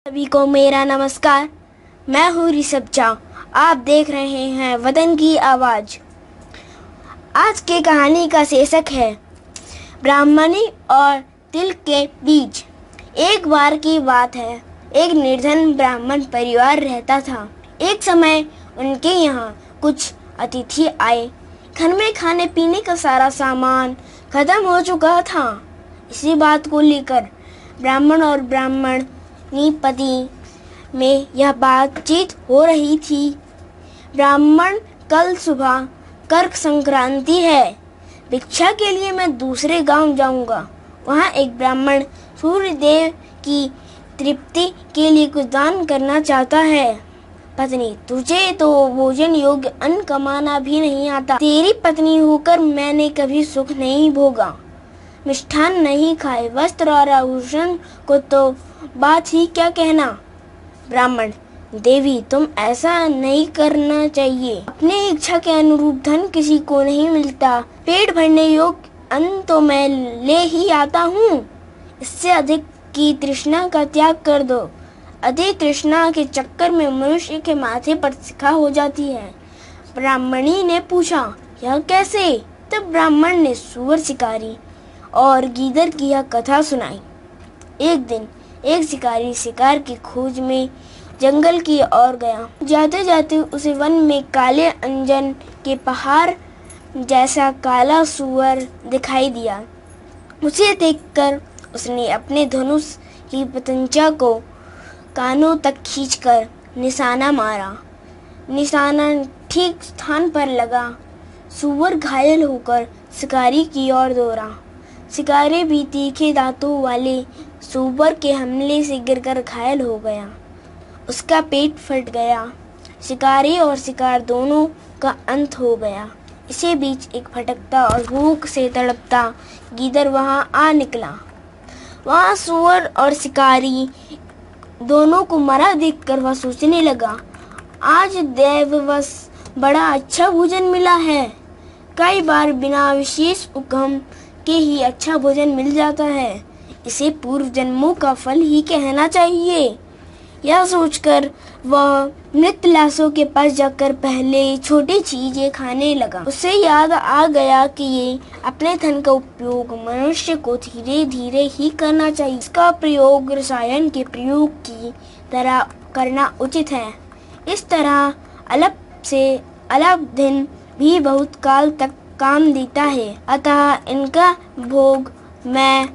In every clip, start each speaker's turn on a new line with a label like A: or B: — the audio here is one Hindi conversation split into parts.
A: सभी को मेरा नमस्कार। मैं हूँ ऋषभ झा। आप देख रहे हैं वतन की आवाज़। आज की कहानी का शीर्षक है ब्राह्मणी और तिल के बीज। एक बार की बात है, एक निर्धन ब्राह्मण परिवार रहता था। एक समय उनके यहाँ कुछ अतिथि आए। घर में खाने पीने का सारा सामान खत्म हो चुका था। इसी बात को लेकर ब्राह्मण और ब्राह्मणी पति में यह बातचीत हो रही थी। ब्राह्मण, कल सुबह कर्क संक्रांति है, भिक्षा के लिए मैं दूसरे गांव जाऊंगा। वहां एक ब्राह्मण सूर्य देव की तृप्ति के लिए कुछ दान करना चाहता है। पत्नी, तुझे तो भोजन योग्य अन्न कमाना भी नहीं आता। तेरी पत्नी होकर मैंने कभी सुख नहीं भोगा, मिष्ठान नहीं खाए, वस्त्र और आभूषण को तो बात ही क्या कहना। ब्राह्मण, देवी तुम ऐसा नहीं करना चाहिए। अपनी इच्छा के अनुरूप धन किसी को नहीं मिलता। पेट भरने योग्य अन्न तो मैं ले ही आता हूँ। इससे अधिक की तृष्णा का त्याग कर दो। अधिक तृष्णा के चक्कर में मनुष्य के माथे पर शिखा हो जाती है। ब्राह्मणी ने पूछा, यह कैसे? तब ब्राह्मण ने सूअर शिकारी और गीदड़ की यह कथा सुनाई। एक दिन एक शिकारी शिकार की खोज में जंगल की ओर गया। जाते जाते उसे वन में काले अंजन के पहाड़ जैसा काला सूअर दिखाई दिया। उसे देखकर उसने अपने धनुष की पतंचा को कानों तक खींचकर निशाना मारा। निशाना ठीक स्थान पर लगा। सूअर घायल होकर शिकारी की ओर दौड़ा। शिकारी भी तीखे दांतों वाले सूअर के हमले से गिरकर घायल हो गया। उसका पेट फट गया। शिकारी और शिकार दोनों का अंत हो गया। इसी बीच एक भटकता और भूख से तड़पता गीदड़ वहां आ निकला। वहां सूअर और शिकारी दोनों को मरा देखकर वह सोचने लगा, आज दैववश बड़ा अच्छा भोजन मिला है। कई बार बिना विशेष हुक्म के ही अच्छा भोजन मिल जाता है। इसे पूर्व जन्मों का फल ही कहना चाहिए। यह सोचकर वह मृत लाशों के पास जाकर पहले छोटी चीजें खाने लगा। उसे याद आ गया कि ये अपने धन का उपयोग मनुष्य को धीरे धीरे ही करना चाहिए। इसका प्रयोग रसायन के प्रयोग की तरह करना उचित है। इस तरह अल्प से अल्प दिन भी बहुत काल तक काम देता है। अतः इनका भोग मैं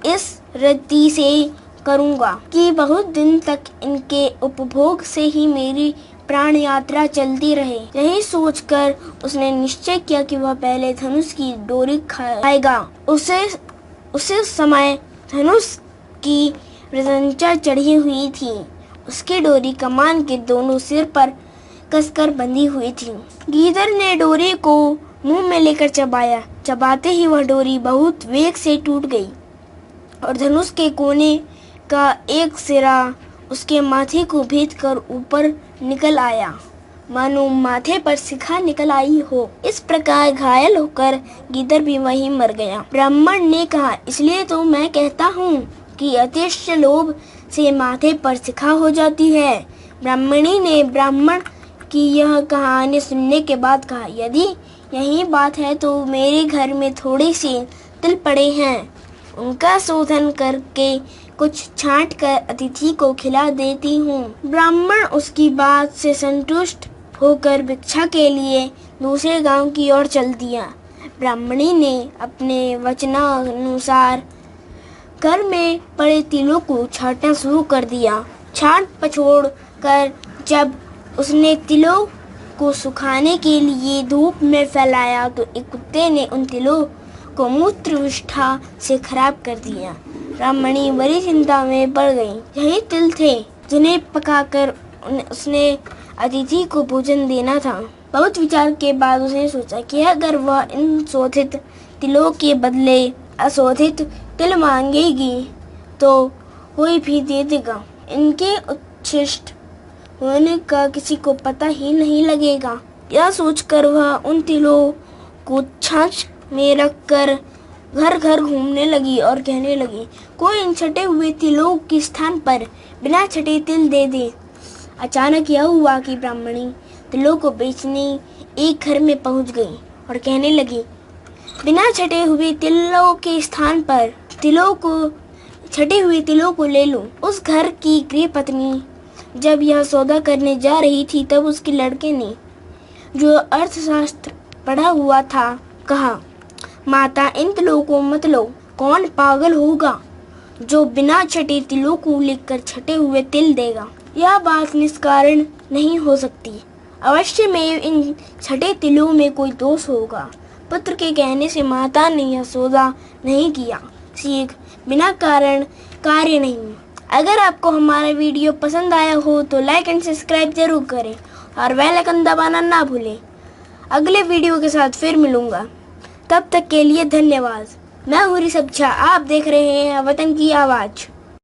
A: इस रीति से करूंगा कि बहुत दिन तक इनके उपभोग से ही मेरी प्राण यात्रा चलती रहे। यही सोचकर उसने निश्चय किया कि वह पहले धनुष की डोरी खाएगा। उसे समय धनुष की प्रतंचा चढ़ी हुई थी। उसकी डोरी कमान के दोनों सिर पर कसकर बंधी हुई थी। गीदड़ ने डोरी को मुंह में लेकर चबाया। चबाते ही वह डोरी बहुत वेग से टूट गई और धनुष के कोने का एक सिरा उसके माथे को भेद कर ऊपर निकल आया, मानो माथे पर शिखा निकल आई हो। इस प्रकार घायल होकर गीदड़ भी वहीं मर गया। ब्राह्मण ने कहा, इसलिए तो मैं कहता हूँ कि अतिशय लोभ से माथे पर शिखा हो जाती है। ब्राह्मणी ने ब्राह्मण की यह कहानी सुनने के बाद कहा, यदि यही बात है तो मेरे घर में थोड़े से तिल पड़े हैं, उनका शोधन करके कुछ छांट कर अतिथि को खिला देती हूँ। ब्राह्मण उसकी बात से संतुष्ट होकर भिक्षा के लिए दूसरे गांव की ओर चल दिया। ब्राह्मणी ने अपने वचनानुसार घर में पड़े तिलों को छांटना शुरू कर दिया। छांट पछोड़ कर जब उसने तिलों को सुखाने के लिए धूप में फैलाया तो एक कुत्ते ने उन तिलों को मूत्र विष्ठा से खराब कर दिया। ब्राह्मणी बड़ी चिंता में पड़ गई। यही तिल थे जिन्हें पकाकर उसने अतिथि को भोजन देना था। बहुत विचार के बाद उसने सोचा कि अगर वह इन शोधित तिलों के बदले अशोधित तिल मांगेगी तो कोई भी दे देगा। इनके उच्छिष्ट होने का किसी को पता ही नहीं लगेगा। यह सोचकर वह उन तिलों को छाछ में रखकर घर घर घूमने लगी और कहने लगी, कोई इन छटे हुए तिलों के स्थान पर बिना छटे तिल दे दे। अचानक यह हुआ कि ब्राह्मणी तिलों को बेचने एक घर में पहुंच गई और कहने लगी, बिना छटे हुए तिलों के स्थान पर छटे हुए तिलों को ले लो। उस घर की गृह पत्नी जब यह सौदा करने जा रही थी तब उसके लड़के ने, जो अर्थशास्त्र पढ़ा हुआ था, कहा, माता इन तिलों को मत लो। कौन पागल होगा जो बिना छटे तिलों को लेकर छटे हुए तिल देगा। यह बात निष्कारण नहीं हो सकती। अवश्य में इन छटे तिलों में कोई दोष होगा। पुत्र के कहने से माता ने यह सौदा नहीं किया। सीख, बिना कारण कार्य नहीं। अगर आपको हमारा वीडियो पसंद आया हो तो लाइक एंड सब्सक्राइब जरूर करें और बेल आइकन दबाना ना भूलें। अगले वीडियो के साथ फिर मिलूंगा, तब तक के लिए धन्यवाद। मैं हूँ ऋषभ झा, आप देख रहे हैं वतन की आवाज़।